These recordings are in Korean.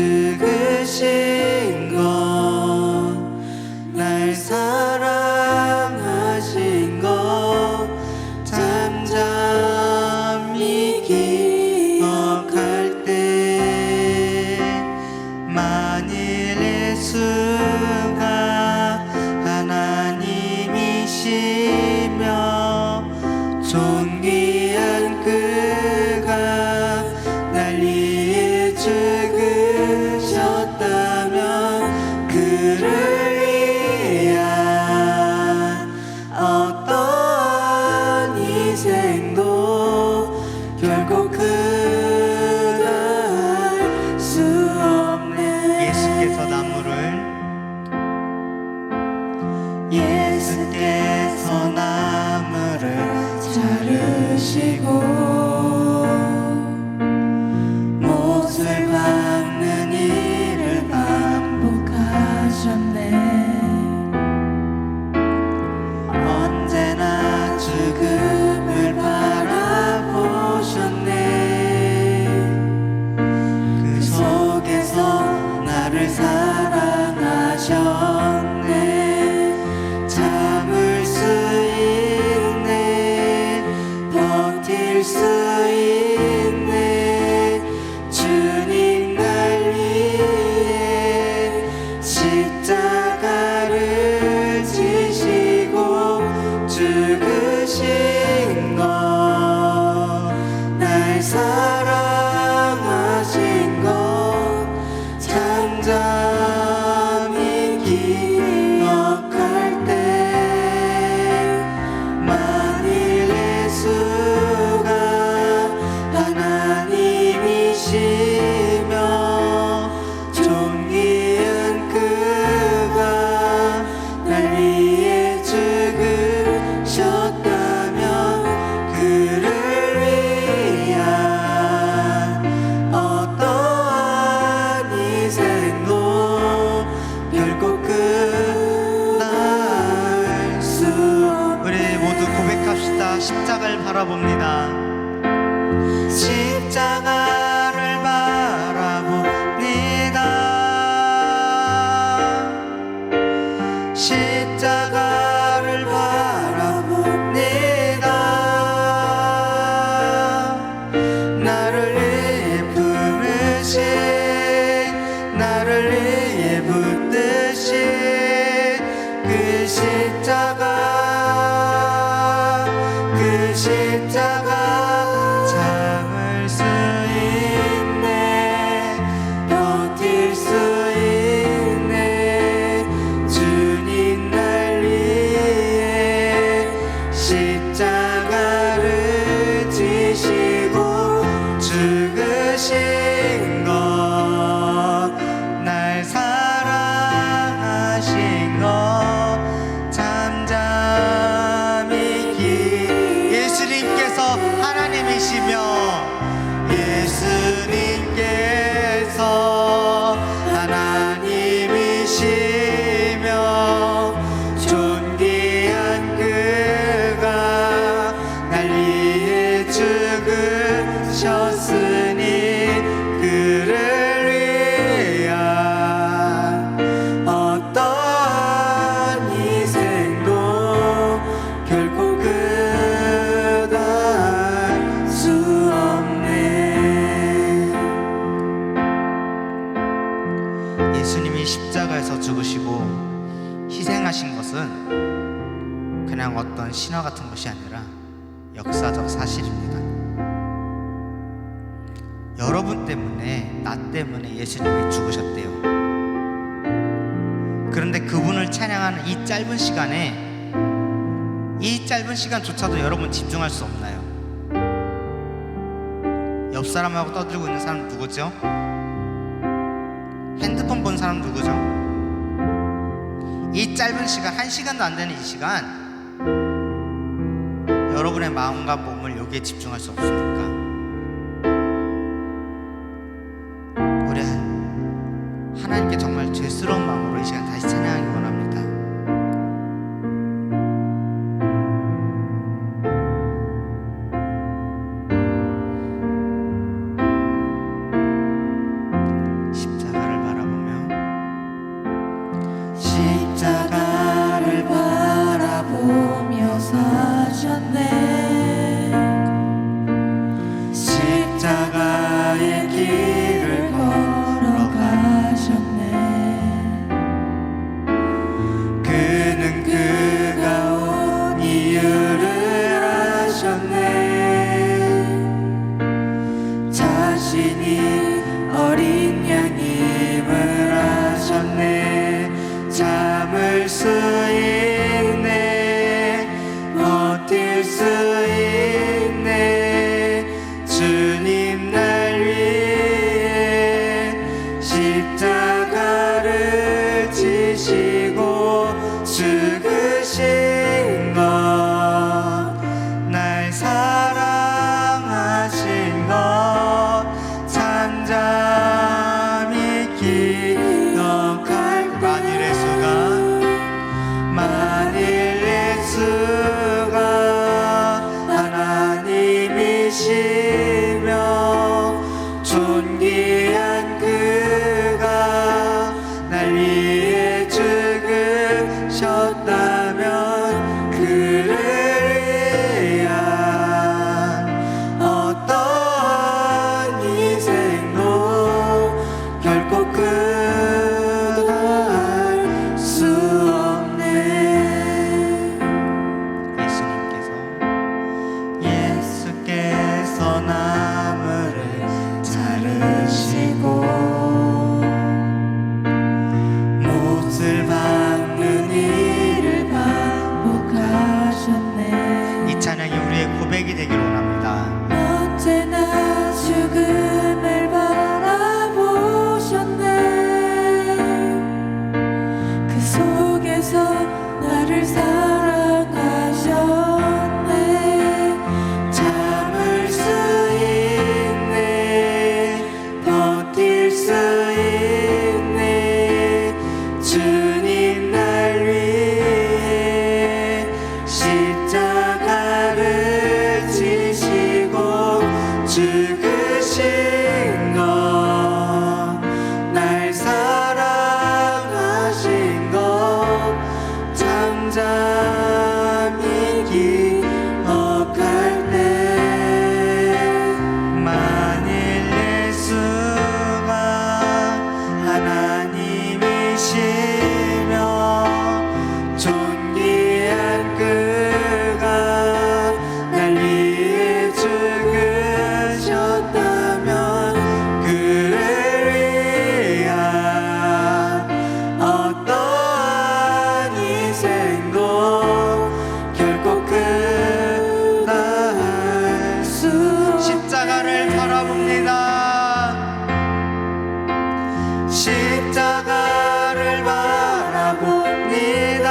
죽으신 것, 날 사랑하신 것 잠잠히 기억할 때, 만일 예수가 하나님이시며 존귀한 그가 날 위해 죽으셨다면, 그를 위한 어떠한 희생도 결국 그다할 수 없네. 예수께서 나무를 자르시고 못을 박는 일을 반복하셨네. 언제나 죽음을 바라보셨네. 그 속에서 나를 사랑하셨네. 참을 수 있네, 버틸 수 있네. 주님 날 위해 십자가를 지시고 죽으신 것, 날 사랑하신 것 잠잠히 기억할 때, 만일 예수가 하나님이시며 존귀한 그가 날 위해 죽으셨다면, 그를 위한 어떠한 희생도 결국 끝날 수 없네. 우리 모두 고백합시다. 십자가를 바라봅니다. 십자가를 바라봅니다. 십자가를 바라봅니다. 나를 위해 품으신, 나를 위해 붙드신 그 십자가, 그 십자가 참을 수 있네, 버틸 수 있네. 주님 날 위해 십자가를 지시고 죽으신 것, 날 사랑하신 것 잠잠히 예수님께서 하나님이시며 예수님께서 하나님이시며 존귀한 그가 날 위해 죽으셨으니, 그를 위한 어떠한 희생도 결국 그다할 수 없네. 예수님이 십자가에서 죽으시고 희생하신 것은 그냥 어떤 신화 같은 것이 아니라 역사적 사실입니다. 여러분 때문에, 나 때문에 예수님이 죽으셨대요. 그런데 그분을 찬양하는 이 짧은 시간에, 이 짧은 시간조차도 여러분 집중할 수 없나요? 옆 사람하고 떠들고 있는 사람 누구죠? 핸드폰 본 사람 누구죠? 이 짧은 시간, 1시간도 안 되는 이 시간, 여러분의 마음과 몸을 여기에 집중할 수 없습니까? 우리 하나님께 정말 죄스러운 마음으로 이 시간 다시 찬양하기 원합니다. 십자가 기억할 만일의 수가 만일의 수가 하나님이시며 존귀한 그가 날 위해 죽으셨다면 그를 위한 어떠한 희생도 결코 끝할 수 없네. 예수께서 나무를 자르시고 못을 박는 일을 반복하셨네. 이 찬양이 우리의 고백이 되기를 원합니다. 언제나 죽음을 바라보셨네. 그 속에서 나를 사랑하셨네. 참을 수 있네. 버틸 수 있네. 주님 날 위해 십자가를 지시고 죽으신 것, 날 사랑하신 것 잠잠히 기억할 때 만일 예수가 하나님이시며 존귀한 그가 날 위해 죽으셨다면 그를 위한 어떠한 희생도 결코 끝날 수 십자가를 바라봅니다. 십자가를 바라봅니다.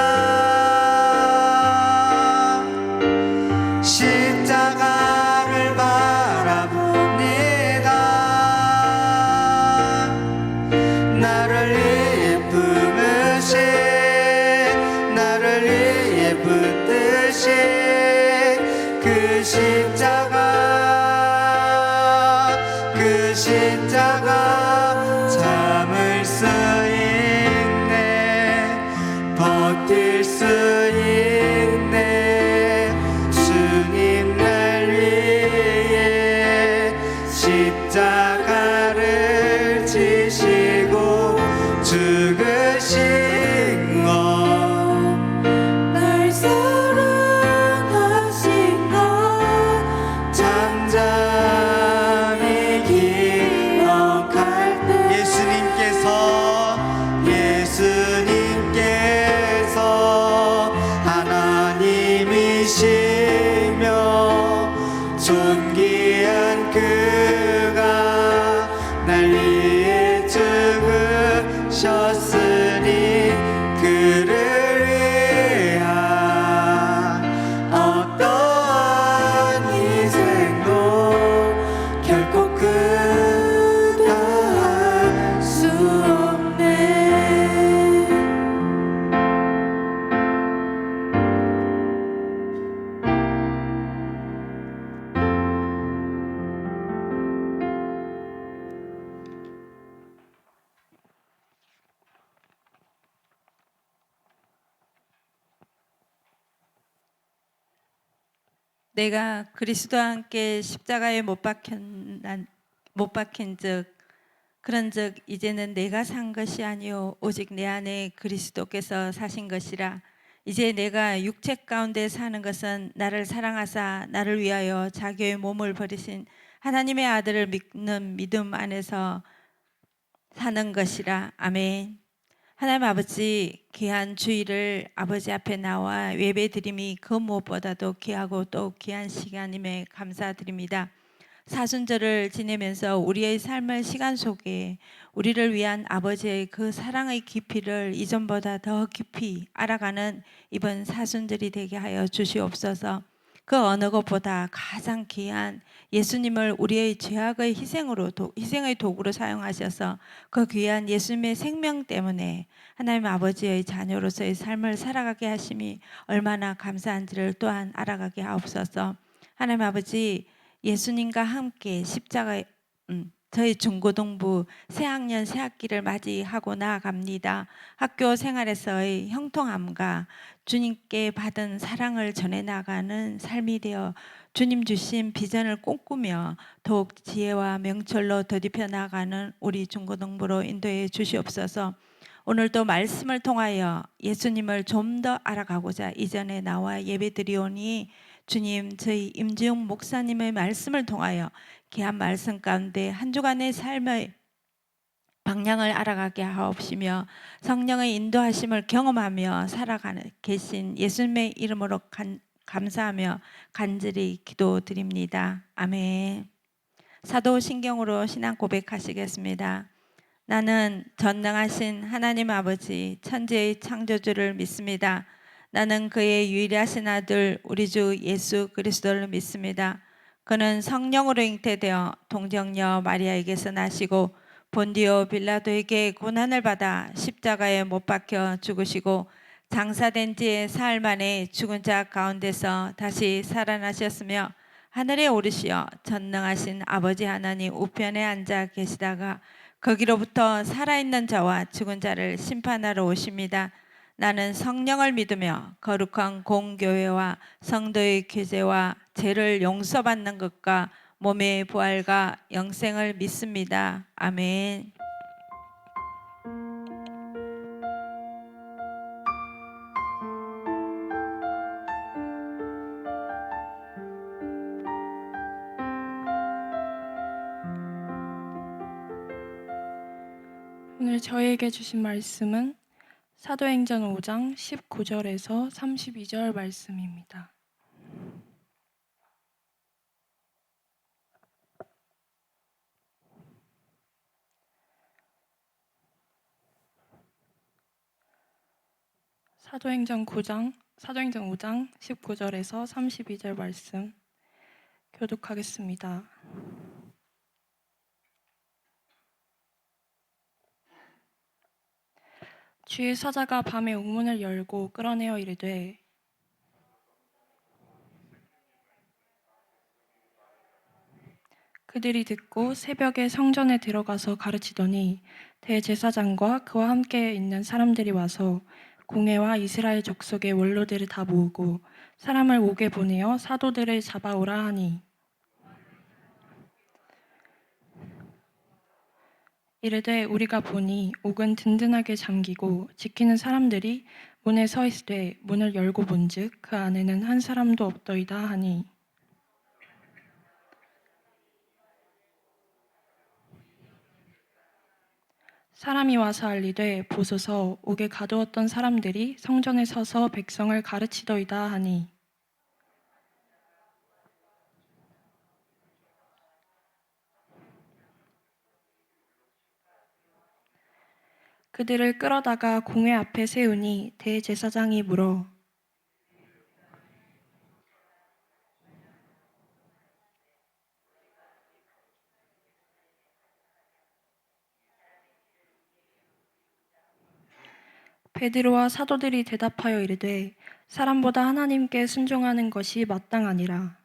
십자가를 바라봅니다. 나를 위해 품으신, 나를 위해 붙드신 그 십자가, 그 십자가 참을 수 있네. 버틸 수 있네. 주님 날 위해 십자가를 지시고 죽으신 것, 날 사랑하신 것 잠잠히 기억할 때 예수님께서 하나님이시며 존귀한 그가 날 위해 죽으셨으니 그를 위한 어떠한 희생도 결코 끝할 수 없네. 내가 그리스도와 함께 십자가에 못 박힌 즉 그런 즉 이제는 내가 산 것이 아니요 오직 내 안에 그리스도께서 사신 것이라. 이제 내가 육체 가운데 사는 것은 나를 사랑하사 나를 위하여 자기의 몸을 버리신 하나님의 아들을 믿는 믿음 안에서 사는 것이라. 아멘. 하나님 아버지, 귀한 주일을 아버지 앞에 나와 예배드림이 그 무엇보다도 귀하고 또 귀한 시간임에 감사드립니다. 사순절을 지내면서 우리의 삶의 시간 속에 우리를 위한 아버지의 그 사랑의 깊이를 이전보다 더 깊이 알아가는 이번 사순절이 되게 하여 주시옵소서. 그 어느 것보다 가장 귀한 예수님을 우리의 죄악의 희생의 도구로 사용하셔서 그 귀한 예수님의 생명 때문에 하나님 아버지의 자녀로서의 삶을 살아가게 하심이 얼마나 감사한지를 또한 알아가게 하옵소서. 하나님 아버지, 예수님과 함께 십자가에 저희 중고등부 새학년 새학기를 맞이하고 나아갑니다. 학교 생활에서의 형통함과 주님께 받은 사랑을 전해 나가는 삶이 되어 주님 주신 비전을 꿈꾸며 더욱 지혜와 명철로 더딥혀 나가는 우리 중고등부로 인도해 주시옵소서. 오늘도 말씀을 통하여 예수님을 좀 더 알아가고자 이전에 나와 예배드리오니 주님, 저희 임지웅 목사님의 말씀을 통하여 귀한 말씀 가운데 한 주간의 삶의 방향을 알아가게 하옵시며 성령의 인도하심을 경험하며 살아가는 계신 예수님의 이름으로 감사하며 간절히 기도드립니다. 아멘. 사도신경으로 신앙 고백하시겠습니다. 나는 전능하신 하나님 아버지 천지의 창조주를 믿습니다. 나는 그의 유일하신 아들 우리 주 예수 그리스도를 믿습니다. 그는 성령으로 잉태되어 동정녀 마리아에게서 나시고 본디오 빌라도에게 고난을 받아 십자가에 못 박혀 죽으시고 장사된 지 사흘 만에 죽은 자 가운데서 다시 살아나셨으며 하늘에 오르시어 전능하신 아버지 하나님 우편에 앉아 계시다가 거기로부터 살아있는 자와 죽은 자를 심판하러 오십니다. 나는 성령을 믿으며 거룩한 공교회와 성도의 교제와 죄를 용서받는 것과 몸의 부활과 영생을 믿습니다. 아멘. 오늘 저희에게 주신 말씀은 사도행전 5장 19절에서 32절 말씀입니다. 사도행전 5장 19절에서 32절 말씀 교독하겠습니다. 주의 사자가 밤에 옥문을 열고 끌어내어 이르되 그들이 듣고 새벽에 성전에 들어가서 가르치더니 대제사장과 그와 함께 있는 사람들이 와서 공회와 이스라엘 족속의 원로들을 다 모으고 사람을 옥에 보내어 사도들을 잡아오라 하니 이르되 우리가 보니 옥은 든든하게 잠기고 지키는 사람들이 문에 서 있으되 문을 열고 본즉 그 안에는 한 사람도 없더이다 하니 사람이 와서 알리되 보소서 옥에 가두었던 사람들이 성전에 서서 백성을 가르치더이다 하니 그들을 끌어다가 공회 앞에 세우니 대제사장이 물어 베드로와 사도들이 대답하여 이르되 사람보다 하나님께 순종하는 것이 마땅하니라.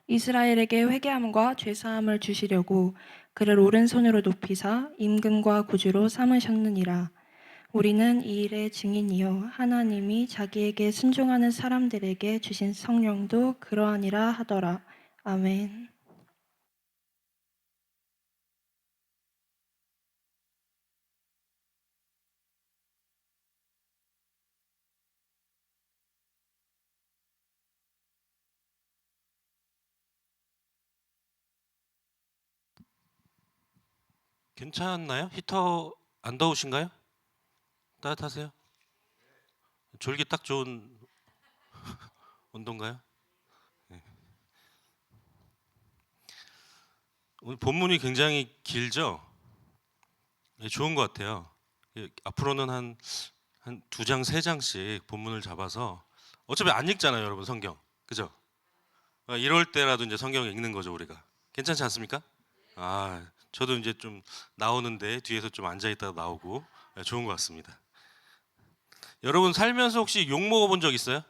이스라엘에게 회개함과 죄사함을 주시려고 그를 오른손으로 높이사 임금과 구주로 삼으셨느니라. 우리는 이 일의 증인이요 하나님이 자기에게 순종하는 사람들에게 주신 성령도 그러하니라 하더라. 아멘. 괜찮나요? 히터 안 더우신가요? 따뜻하세요? 졸기 딱 좋은 온도인가요? 네. 오늘 본문이 굉장히 길죠? 네, 좋은 것 같아요. 앞으로는 한 한 2장 3장씩 본문을 잡아서 어차피 안 읽잖아요, 여러분 성경. 그죠? 이럴 때라도 이제 성경을 읽는 거죠, 우리가. 괜찮지 않습니까? 저도 이제 좀 나오는데 뒤에서 좀 앉아 있다가 나오고 좋은 것 같습니다. 여러분 살면서 혹시 욕 먹어본 적 있어요?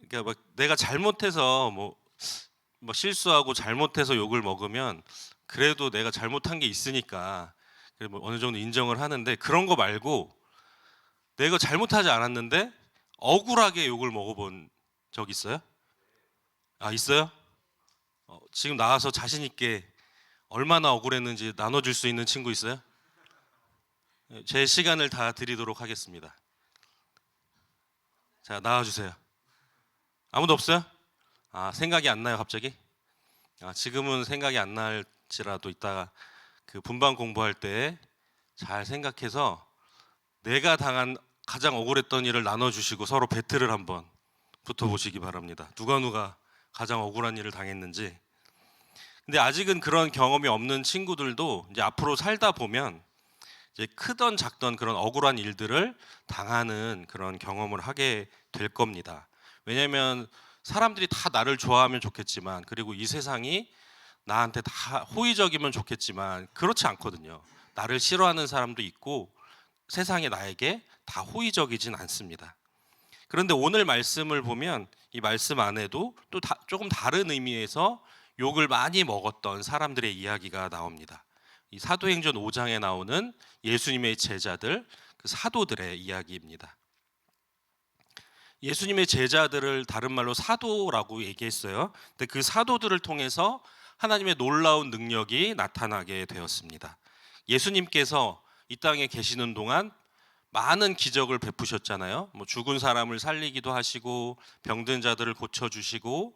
그러니까 막 내가 잘못해서 뭐 실수하고 잘못해서 욕을 먹으면 그래도 내가 잘못한 게 있으니까 그래 뭐 어느 정도 인정을 하는데, 그런 거 말고 내가 잘못하지 않았는데 억울하게 욕을 먹어본 적 있어요? 있어요? 지금 나와서 자신 있게 얼마나 억울했는지 나눠줄 수 있는 친구 있어요? 제 시간을 다 드리도록 하겠습니다. 자, 나와주세요. 아무도 없어요? 생각이 안 나요, 갑자기? 지금은 생각이 안 날지라도 이따가 그 분반 공부할 때 잘 생각해서 내가 당한 가장 억울했던 일을 나눠주시고 서로 배틀을 한번 붙어보시기 바랍니다. 누가 가장 억울한 일을 당했는지. 근데 아직은 그런 경험이 없는 친구들도 이제 앞으로 살다 보면 이제 크던 작던 그런 억울한 일들을 당하는 그런 경험을 하게 될 겁니다. 왜냐하면 사람들이 다 나를 좋아하면 좋겠지만, 그리고 이 세상이 나한테 다 호의적이면 좋겠지만 그렇지 않거든요. 나를 싫어하는 사람도 있고 세상에 나에게 다 호의적이진 않습니다. 그런데 오늘 말씀을 보면 이 말씀 안에도 또 조금 다른 의미에서 욕을 많이 먹었던 사람들의 이야기가 나옵니다. 이 사도행전 5장에 나오는 예수님의 제자들, 그 사도들의 이야기입니다. 예수님의 제자들을 다른 말로 사도라고 얘기했어요. 근데 그 사도들을 통해서 하나님의 놀라운 능력이 나타나게 되었습니다. 예수님께서 이 땅에 계시는 동안 많은 기적을 베푸셨잖아요. 뭐 죽은 사람을 살리기도 하시고, 병든 자들을 고쳐주시고,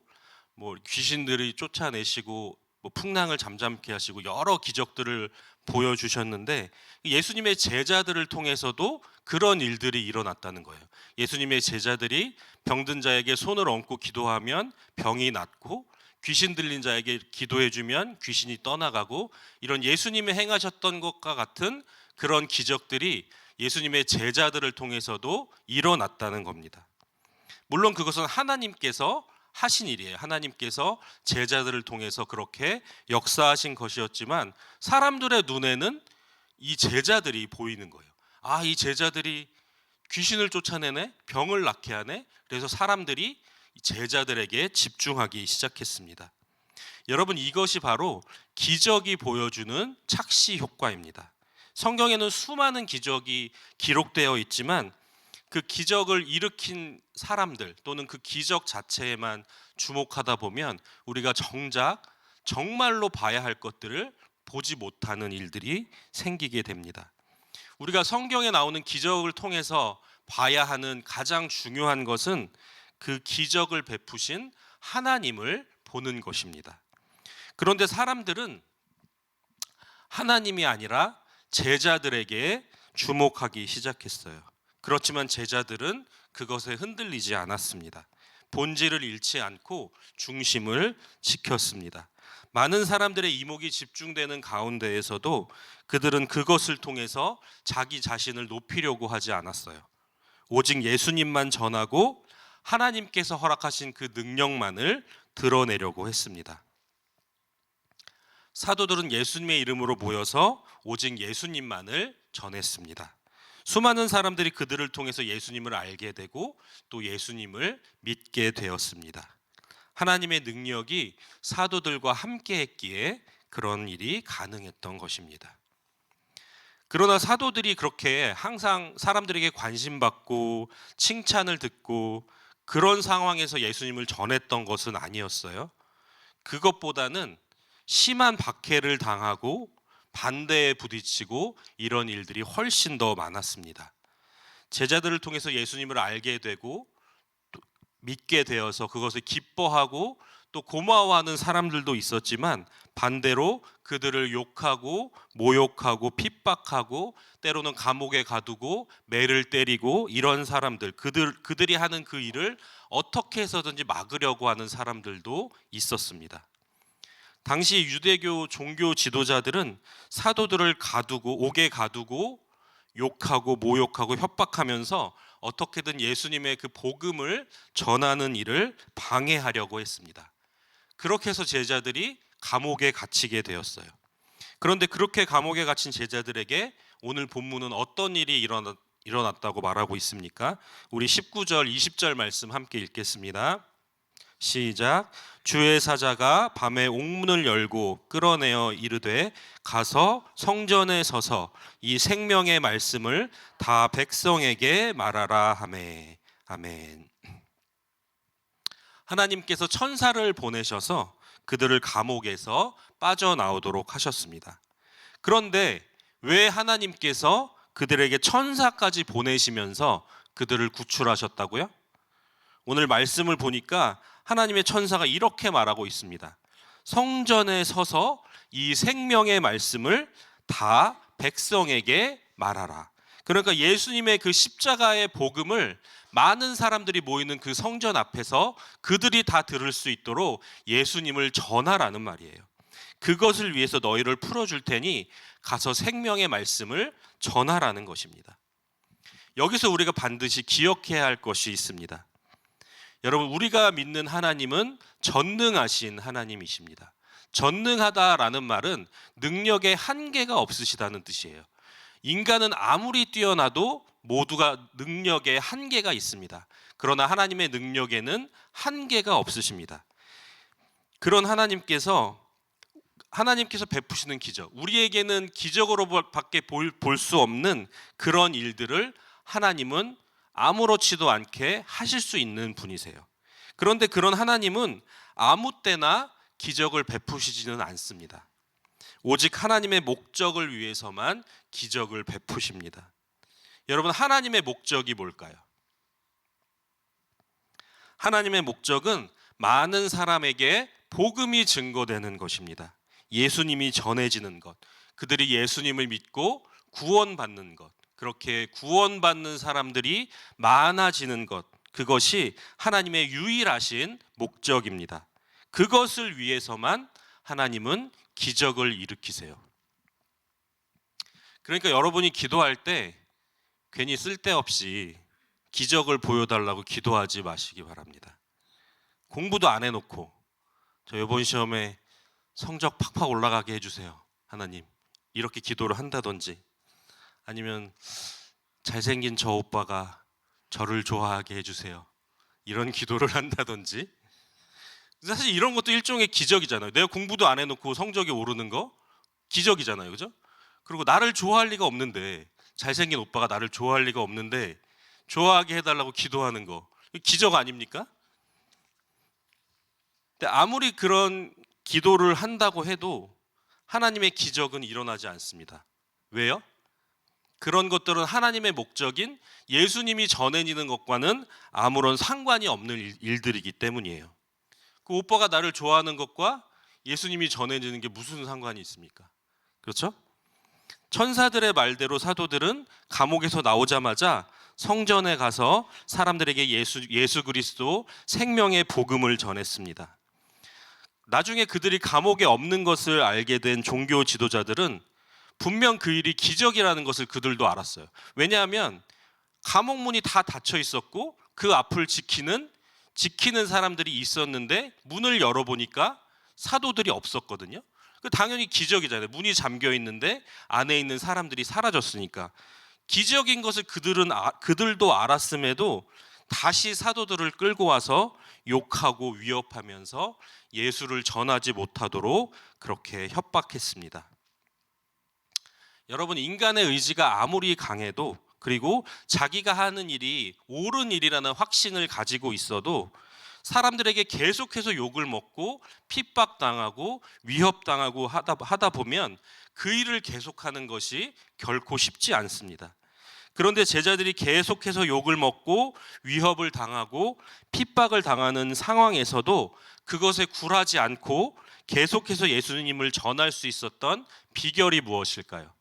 뭐 귀신들이 쫓아내시고, 뭐 풍랑을 잠잠케 하시고, 여러 기적들을 보여주셨는데 예수님의 제자들을 통해서도 그런 일들이 일어났다는 거예요. 예수님의 제자들이 병든 자에게 손을 얹고 기도하면 병이 낫고, 귀신 들린 자에게 기도해주면 귀신이 떠나가고, 이런 예수님이 행하셨던 것과 같은 그런 기적들이 예수님의 제자들을 통해서도 일어났다는 겁니다. 물론 그것은 하나님께서 하신 일이에요. 하나님께서 제자들을 통해서 그렇게 역사하신 것이었지만 사람들의 눈에는 이 제자들이 보이는 거예요. 이 제자들이 귀신을 쫓아내네, 병을 낫게 하네. 그래서 사람들이 제자들에게 집중하기 시작했습니다. 여러분, 이것이 바로 기적이 보여주는 착시 효과입니다. 성경에는 수많은 기적이 기록되어 있지만 그 기적을 일으킨 사람들 또는 그 기적 자체에만 주목하다 보면 우리가 정말로 봐야 할 것들을 보지 못하는 일들이 생기게 됩니다. 우리가 성경에 나오는 기적을 통해서 봐야 하는 가장 중요한 것은 그 기적을 베푸신 하나님을 보는 것입니다. 그런데 사람들은 하나님이 아니라 제자들에게 주목하기 시작했어요. 그렇지만 제자들은 그것에 흔들리지 않았습니다. 본질을 잃지 않고 중심을 지켰습니다. 많은 사람들의 이목이 집중되는 가운데에서도 그들은 그것을 통해서 자기 자신을 높이려고 하지 않았어요. 오직 예수님만 전하고 하나님께서 허락하신 그 능력만을 드러내려고 했습니다. 사도들은 예수님의 이름으로 모여서 오직 예수님만을 전했습니다. 수많은 사람들이 그들을 통해서 예수님을 알게 되고 또 예수님을 믿게 되었습니다. 하나님의 능력이 사도들과 함께 했기에 그런 일이 가능했던 것입니다. 그러나 사도들이 그렇게 항상 사람들에게 관심받고 칭찬을 듣고 그런 상황에서 예수님을 전했던 것은 아니었어요. 그것보다는 심한 박해를 당하고 반대에 부딪히고 이런 일들이 훨씬 더 많았습니다. 제자들을 통해서 예수님을 알게 되고 또 믿게 되어서 그것을 기뻐하고 또 고마워하는 사람들도 있었지만 반대로 그들을 욕하고 모욕하고 핍박하고 때로는 감옥에 가두고 매를 때리고 이런 사람들, 그들이 하는 그 일을 어떻게 해서든지 막으려고 하는 사람들도 있었습니다. 당시 유대교 종교 지도자들은 사도들을 옥에 가두고 욕하고 모욕하고 협박하면서 어떻게든 예수님의 그 복음을 전하는 일을 방해하려고 했습니다. 그렇게 해서 제자들이 감옥에 갇히게 되었어요. 그런데 그렇게 감옥에 갇힌 제자들에게 오늘 본문은 어떤 일이 일어났다고 말하고 있습니까? 우리 19절, 20절 말씀 함께 읽겠습니다. 시작. 주의 사자가 밤에 옥문을 열고 끌어내어 이르되 가서 성전에 서서 이 생명의 말씀을 다 백성에게 말하라 하매. 아멘. 하나님께서 천사를 보내셔서 그들을 감옥에서 빠져나오도록 하셨습니다. 그런데 왜 하나님께서 그들에게 천사까지 보내시면서 그들을 구출하셨다고요? 오늘 말씀을 보니까 하나님의 천사가 이렇게 말하고 있습니다. 성전에 서서 이 생명의 말씀을 다 백성에게 말하라. 그러니까 예수님의 그 십자가의 복음을 많은 사람들이 모이는 그 성전 앞에서 그들이 다 들을 수 있도록 예수님을 전하라는 말이에요. 그것을 위해서 너희를 풀어줄 테니 가서 생명의 말씀을 전하라는 것입니다. 여기서 우리가 반드시 기억해야 할 것이 있습니다. 여러분, 우리가 믿는 하나님은 전능하신 하나님이십니다. 전능하다라는 말은 능력에 한계가 없으시다는 뜻이에요. 인간은 아무리 뛰어나도 모두가 능력에 한계가 있습니다. 그러나 하나님의 능력에는 한계가 없으십니다. 그런 하나님께서 베푸시는 기적, 우리에게는 기적으로밖에 볼 수 없는 그런 일들을 하나님은 아무렇지도 않게 하실 수 있는 분이세요. 그런데 그런 하나님은 아무 때나 기적을 베푸시지는 않습니다. 오직 하나님의 목적을 위해서만 기적을 베푸십니다. 여러분, 하나님의 목적이 뭘까요? 하나님의 목적은 많은 사람에게 복음이 증거되는 것입니다. 예수님이 전해지는 것, 그들이 예수님을 믿고 구원받는 것, 그렇게 구원받는 사람들이 많아지는 것, 그것이 하나님의 유일하신 목적입니다. 그것을 위해서만 하나님은 기적을 일으키세요. 그러니까 여러분이 기도할 때 괜히 쓸데없이 기적을 보여달라고 기도하지 마시기 바랍니다. 공부도 안 해놓고 저 이번 시험에 성적 팍팍 올라가게 해주세요, 하나님, 이렇게 기도를 한다든지, 아니면 잘생긴 저 오빠가 저를 좋아하게 해주세요, 이런 기도를 한다든지. 사실 이런 것도 일종의 기적이잖아요. 내가 공부도 안 해놓고 성적이 오르는 거 기적이잖아요, 그죠? 그리고 나를 좋아할 리가 없는데, 잘생긴 오빠가 나를 좋아할 리가 없는데 좋아하게 해달라고 기도하는 거 기적 아닙니까? 근데 아무리 그런 기도를 한다고 해도 하나님의 기적은 일어나지 않습니다. 왜요? 그런 것들은 하나님의 목적인 예수님이 전해지는 것과는 아무런 상관이 없는 일들이기 때문이에요. 그 오빠가 나를 좋아하는 것과 예수님이 전해지는 게 무슨 상관이 있습니까? 그렇죠? 천사들의 말대로 사도들은 감옥에서 나오자마자 성전에 가서 사람들에게 예수 그리스도 생명의 복음을 전했습니다. 나중에 그들이 감옥에 없는 것을 알게 된 종교 지도자들은 분명 그 일이 기적이라는 것을 그들도 알았어요. 왜냐하면 감옥문이 다 닫혀 있었고 그 앞을 지키는 사람들이 있었는데 문을 열어보니까 사도들이 없었거든요. 당연히 기적이잖아요. 문이 잠겨 있는데 안에 있는 사람들이 사라졌으니까. 기적인 것을 그들도 알았음에도 다시 사도들을 끌고 와서 욕하고 위협하면서 예수를 전하지 못하도록 그렇게 협박했습니다. 여러분, 인간의 의지가 아무리 강해도, 그리고 자기가 하는 일이 옳은 일이라는 확신을 가지고 있어도 사람들에게 계속해서 욕을 먹고 핍박당하고 위협당하고 하다 보면 그 일을 계속하는 것이 결코 쉽지 않습니다. 그런데 제자들이 계속해서 욕을 먹고 위협을 당하고 핍박을 당하는 상황에서도 그것에 굴하지 않고 계속해서 예수님을 전할 수 있었던 비결이 무엇일까요?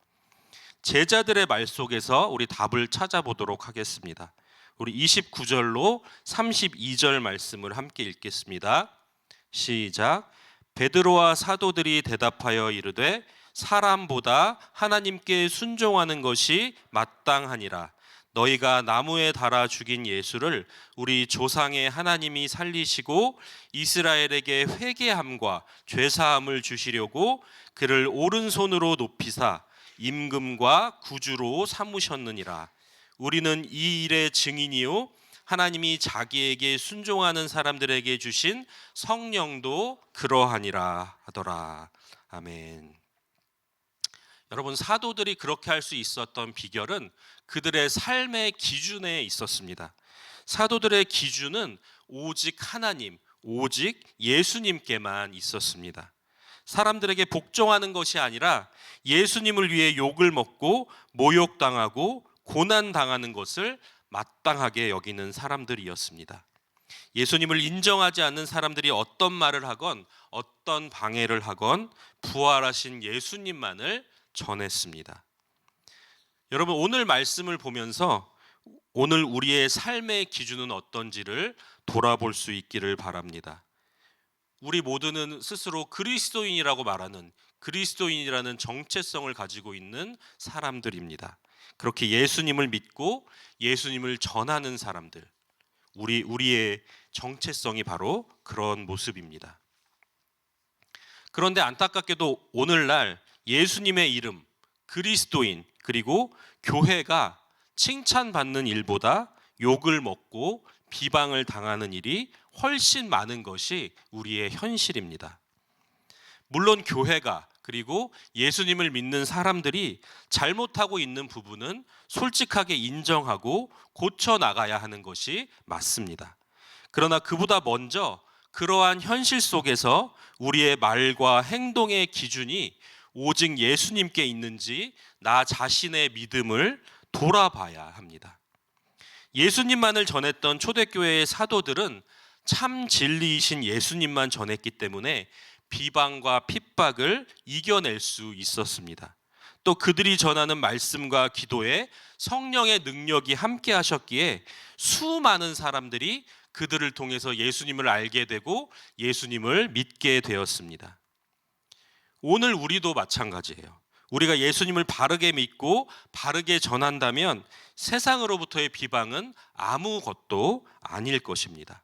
제자들의 말 속에서 우리 답을 찾아보도록 하겠습니다. 우리 29절로 32절 말씀을 함께 읽겠습니다. 시작. 베드로와 사도들이 대답하여 이르되 사람보다 하나님께 순종하는 것이 마땅하니라. 너희가 나무에 달아 죽인 예수를 우리 조상의 하나님이 살리시고 이스라엘에게 회개함과 죄사함을 주시려고 그를 오른손으로 높이사 임금과 구주로 삼으셨느니라. 우리는 이 일의 증인이요 하나님이 자기에게 순종하는 사람들에게 주신 성령도 그러하니라 하더라. 아멘. 여러분, 사도들이 그렇게 할 수 있었던 비결은 그들의 삶의 기준에 있었습니다. 사도들의 기준은 오직 하나님, 오직 예수님께만 있었습니다. 사람들에게 복종하는 것이 아니라 예수님을 위해 욕을 먹고 모욕당하고 고난당하는 것을 마땅하게 여기는 사람들이었습니다. 예수님을 인정하지 않는 사람들이 어떤 말을 하건 어떤 방해를 하건 부활하신 예수님만을 전했습니다. 여러분, 오늘 말씀을 보면서 오늘 우리의 삶의 기준은 어떤지를 돌아볼 수 있기를 바랍니다. 우리 모두는 스스로 그리스도인이라고 말하는, 그리스도인이라는 정체성을 가지고 있는 사람들입니다. 그렇게 예수님을 믿고 예수님을 전하는 사람들, 우리의 정체성이 바로 그런 모습입니다. 그런데 안타깝게도 오늘날 예수님의 이름, 그리스도인, 그리고 교회가 칭찬받는 일보다 욕을 먹고 비방을 당하는 일이 훨씬 많은 것이 우리의 현실입니다. 물론 교회가, 그리고 예수님을 믿는 사람들이 잘못하고 있는 부분은 솔직하게 인정하고 고쳐 나가야 하는 것이 맞습니다. 그러나 그보다 먼저 그러한 현실 속에서 우리의 말과 행동의 기준이 오직 예수님께 있는지 나 자신의 믿음을 돌아봐야 합니다. 예수님만을 전했던 초대교회의 사도들은 참 진리이신 예수님만 전했기 때문에 비방과 핍박을 이겨낼 수 있었습니다. 또 그들이 전하는 말씀과 기도에 성령의 능력이 함께 하셨기에 수많은 사람들이 그들을 통해서 예수님을 알게 되고 예수님을 믿게 되었습니다. 오늘 우리도 마찬가지예요. 우리가 예수님을 바르게 믿고 바르게 전한다면 세상으로부터의 비방은 아무것도 아닐 것입니다.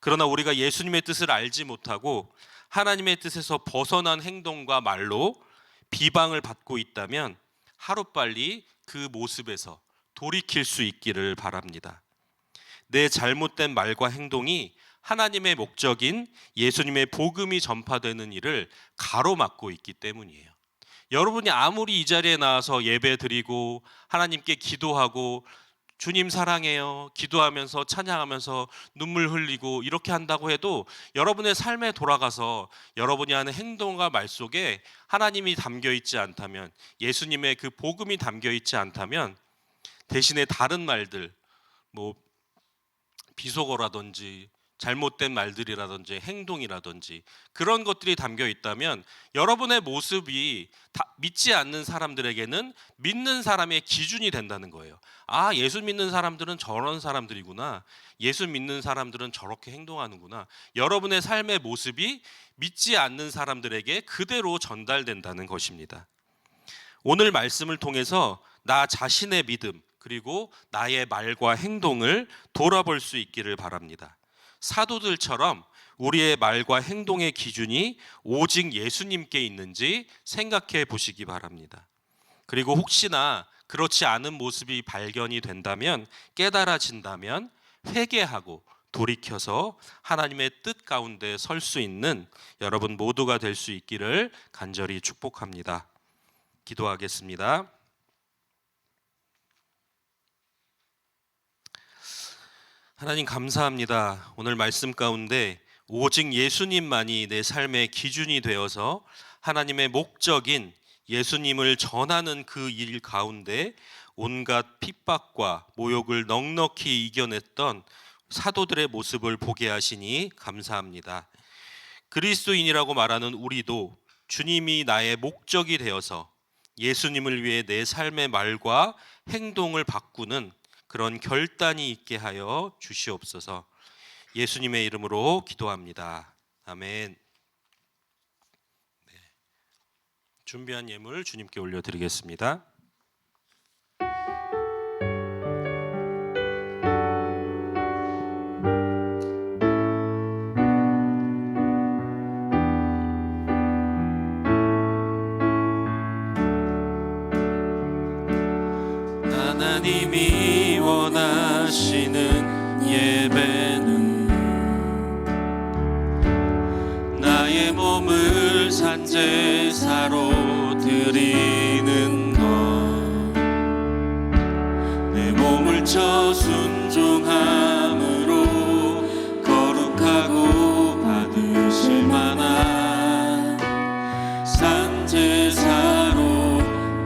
그러나 우리가 예수님의 뜻을 알지 못하고 하나님의 뜻에서 벗어난 행동과 말로 비방을 받고 있다면 하루빨리 그 모습에서 돌이킬 수 있기를 바랍니다. 내 잘못된 말과 행동이 하나님의 목적인 예수님의 복음이 전파되는 일을 가로막고 있기 때문이에요. 여러분이 아무리 이 자리에 나와서 예배 드리고 하나님께 기도하고 주님 사랑해요 기도하면서 찬양하면서 눈물 흘리고 이렇게 한다고 해도 여러분의 삶에 돌아가서 여러분이 하는 행동과 말 속에 하나님이 담겨 있지 않다면, 예수님의 그 복음이 담겨 있지 않다면 대신에 다른 말들, 비속어라든지 잘못된 말들이라든지 행동이라든지 그런 것들이 담겨 있다면 여러분의 모습이 믿지 않는 사람들에게는 믿는 사람의 기준이 된다는 거예요. 아, 예수 믿는 사람들은 저런 사람들이구나, 예수 믿는 사람들은 저렇게 행동하는구나. 여러분의 삶의 모습이 믿지 않는 사람들에게 그대로 전달된다는 것입니다. 오늘 말씀을 통해서 나 자신의 믿음, 그리고 나의 말과 행동을 돌아볼 수 있기를 바랍니다. 사도들처럼 우리의 말과 행동의 기준이 오직 예수님께 있는지 생각해 보시기 바랍니다. 그리고 혹시나 그렇지 않은 모습이 발견이 된다면, 깨달아진다면 회개하고 돌이켜서 하나님의 뜻 가운데 설 수 있는 여러분 모두가 될 수 있기를 간절히 축복합니다. 기도하겠습니다. 하나님 감사합니다. 오늘 말씀 가운데 오직 예수님만이 내 삶의 기준이 되어서 하나님의 목적인 예수님을 전하는 그 일 가운데 온갖 핍박과 모욕을 넉넉히 이겨냈던 사도들의 모습을 보게 하시니 감사합니다. 그리스도인이라고 말하는 우리도 주님이 나의 목적이 되어서 예수님을 위해 내 삶의 말과 행동을 바꾸는 그런 결단이 있게 하여 주시옵소서. 예수님의 이름으로 기도합니다. 아멘. 준비한 예물 주님께 올려드리겠습니다. 하나님이 원하시는 예배는 나의 몸을 산제사로 드리는 것, 내 몸을 쳐 순종함으로 거룩하고 받으실 만한 산제사로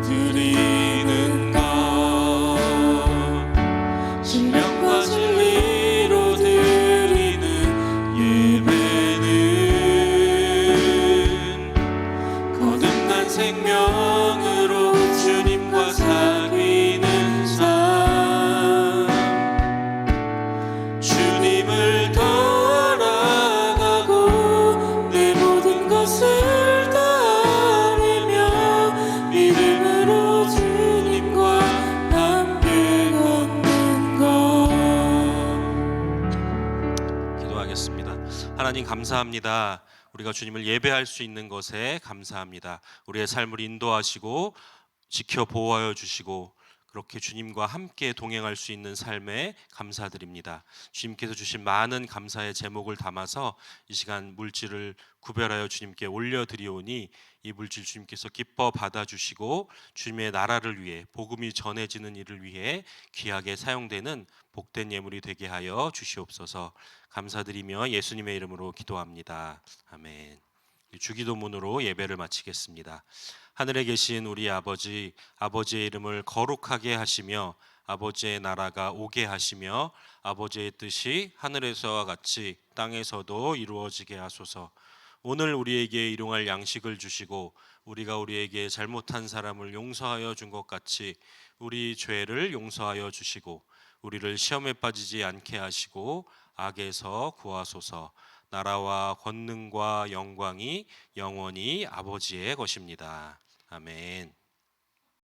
드리는 것, 신령과 진리로 드리는 예배는 거듭난 생명으로 주님과 사귀는 삶, 주님을 더 알아가고 내 모든 것을 다하며 믿음으로 주님과 함께 걷는 것. 기도하겠습니다. 하나님 감사합니다. 우리가 주님을 예배할 수 있는 것에 감사합니다. 우리의 삶을 인도하시고 지켜 보호하여 주시고 그렇게 주님과 함께 동행할 수 있는 삶에 감사드립니다. 주님께서 주신 많은 감사의 제목을 담아서 이 시간 물질을 구별하여 주님께 올려드리오니 이 물질 주님께서 기뻐 받아주시고 주님의 나라를 위해 복음이 전해지는 일을 위해 귀하게 사용되는 복된 예물이 되게 하여 주시옵소서. 감사드리며 예수님의 이름으로 기도합니다. 아멘. 주기도문으로 예배를 마치겠습니다. 하늘에 계신 우리 아버지, 아버지의 이름을 거룩하게 하시며 아버지의 나라가 오게 하시며 아버지의 뜻이 하늘에서와 같이 땅에서도 이루어지게 하소서. 오늘 우리에게 일용할 양식을 주시고 우리가 우리에게 잘못한 사람을 용서하여 준 것 같이 우리 죄를 용서하여 주시고 우리를 시험에 빠지지 않게 하시고 악에서 구하소서. 나라와 권능과 영광이 영원히 아버지의 것입니다. 아멘.